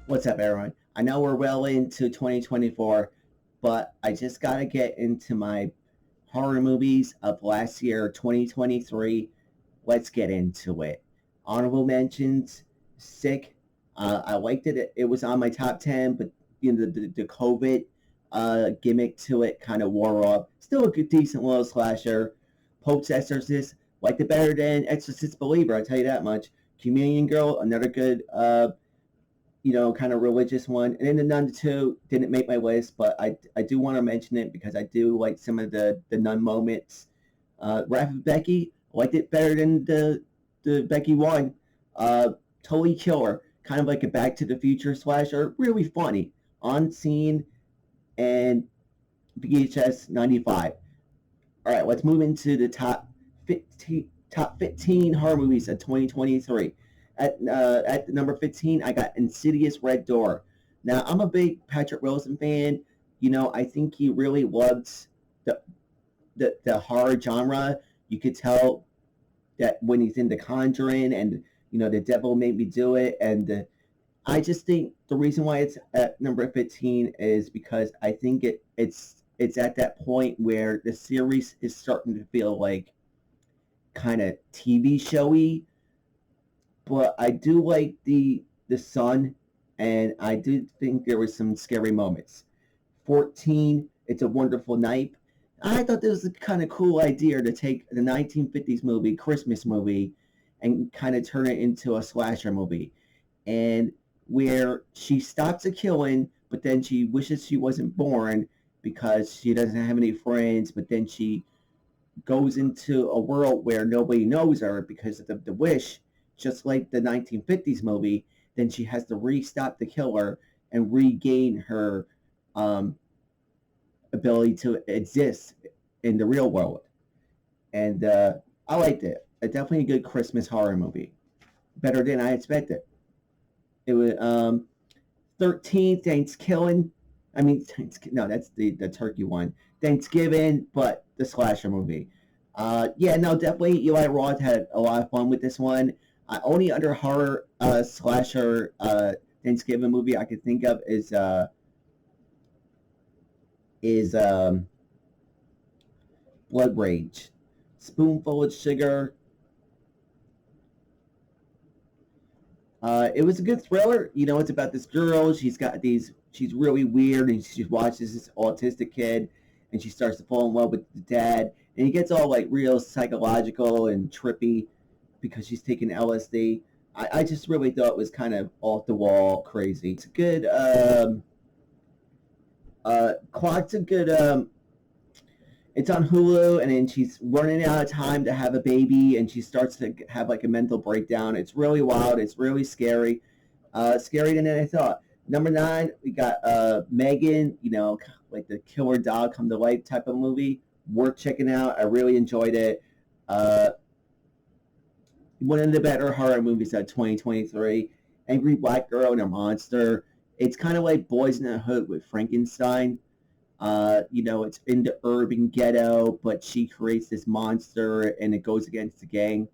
What's up, everyone? I know we're well into 2024, but I just got to get into my horror movies of last year, 2023. Let's get into it. Honorable mentions, Sick. I liked it. It was on my top 10, but the COVID gimmick to it kind of wore off. Still a good, decent little slasher. Pope's Exorcist, liked it better than Exorcist Believer, I'll tell you that much. Communion Girl, another good kind of religious one. And then the Nun 2 didn't make my list, but I do want to mention it because I do like some of the Nun moments. Wrath of Becky, liked it better than the Becky 1. Totally killer. Kind of like a Back to the Future slasher. Really funny. On scene and VHS 95. All right, let's move into the top 15 horror movies of 2023. At number 15, I got Insidious Red Door. Now, I'm a big Patrick Wilson fan. I think he really loves the horror genre. You could tell that when he's in The Conjuring and, The Devil Made Me Do It. And I just think the reason why it's at number 15 is because I think it's at that point where the series is starting to feel like kind of TV showy, but I do like the son, and I do think there was some scary moments. 14, It's a Wonderful Night. I thought this was a kind of cool idea to take the 1950s movie, Christmas movie, and kind of turn it into a slasher movie. And where she stops a killing, but then she wishes she wasn't born because she doesn't have any friends, but then she goes into a world where nobody knows her because of the wish, just like the 1950s movie. Then she has to restop the killer and regain her ability to exist in the real world. And I liked it. Definitely a good Christmas horror movie. Better than I expected. It was 13, Thanksgiving. I mean, no, that's the turkey one. Thanksgiving, but the slasher movie. Yeah, no, definitely Eli Roth had a lot of fun with this one. Only other horror slasher Thanksgiving movie I could think of is Blood Rage. Spoonful of Sugar. It was a good thriller. It's about this girl. She's really weird, and she watches this autistic kid, and she starts to fall in love with the dad, and he gets all like real psychological and trippy because she's taking LSD. I just really thought it was kind of off the wall crazy. It's a good. Clock's a good. It's on Hulu, and then she's running out of time to have a baby, and she starts to have like a mental breakdown. It's really wild. It's really scary. Scarier than I thought. Number 9, we got Megan. Like the killer dog come to life type of movie. Worth checking out. I really enjoyed it. One of the better horror movies of 2023. Angry Black Girl and a Monster. It's kind of like Boys in the Hood with Frankenstein. It's in the urban ghetto, but she creates this monster and it goes against the gang.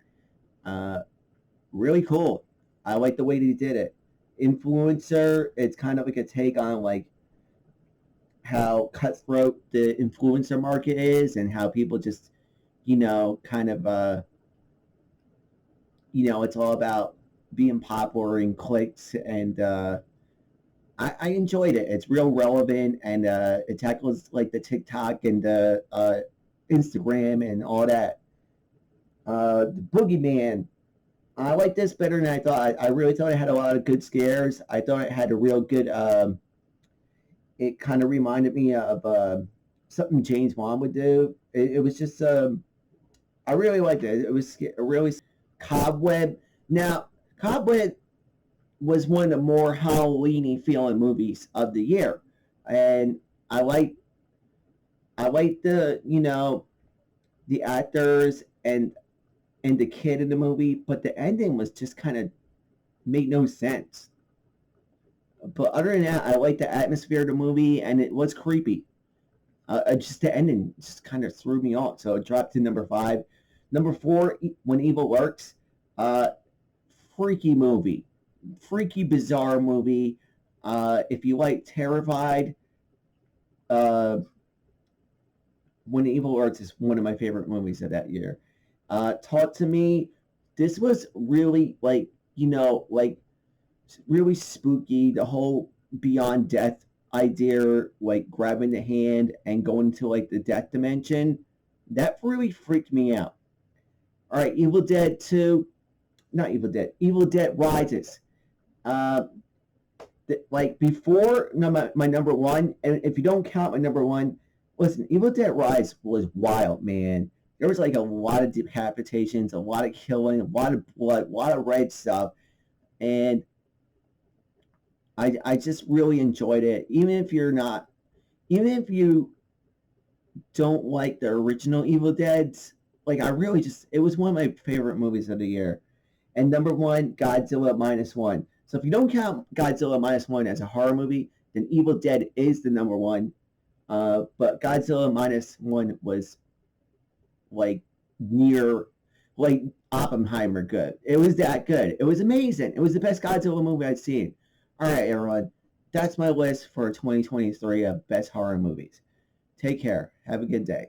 Really cool. I like the way they did it. Influencer, it's kind of like a take on like how cutthroat the influencer market is and how people just, kind of, it's all about being popular and clicks and, I enjoyed it. It's real relevant, and it tackles like the TikTok and the Instagram and all that. The Boogeyman. I like this better than I thought. I really thought it had a lot of good scares. I thought it had a real good. It kind of reminded me of something James Wan would do. It was just. I really liked it. It was really Cobweb. Now, Cobweb was one of the more Halloween-y feeling movies of the year, and I like the actors and the kid in the movie, but the ending was just kind of made no sense. But other than that, I like the atmosphere of the movie, and it was creepy. Just the ending just kind of threw me off, so it dropped to number 5. Number 4, When Evil Lurks. Freaky movie, freaky bizarre movie. If you like Terrified, uh, When Evil Lurks is one of my favorite movies of that year. Talk to Me. This was really like really spooky. The whole beyond death idea, like grabbing the hand and going to like the death dimension, that really freaked me out. All right, Evil Dead 2, not Evil Dead, Evil Dead Rises. Uh, like before my number one, and if you don't count my number one, listen, Evil Dead Rise was wild, man. There was like a lot of decapitations, a lot of killing, a lot of blood, a lot of red stuff, and I just really enjoyed it. Even if you don't like the original Evil Deads, like I really just, it was one of my favorite movies of the year. And number one, Godzilla minus one. So if you don't count Godzilla minus one as a horror movie, then Evil Dead is the number one. But Godzilla minus one was like near, like Oppenheimer good. It was that good. It was amazing. It was the best Godzilla movie I'd seen. All right, everyone. That's my list for 2023 of best horror movies. Take care. Have a good day.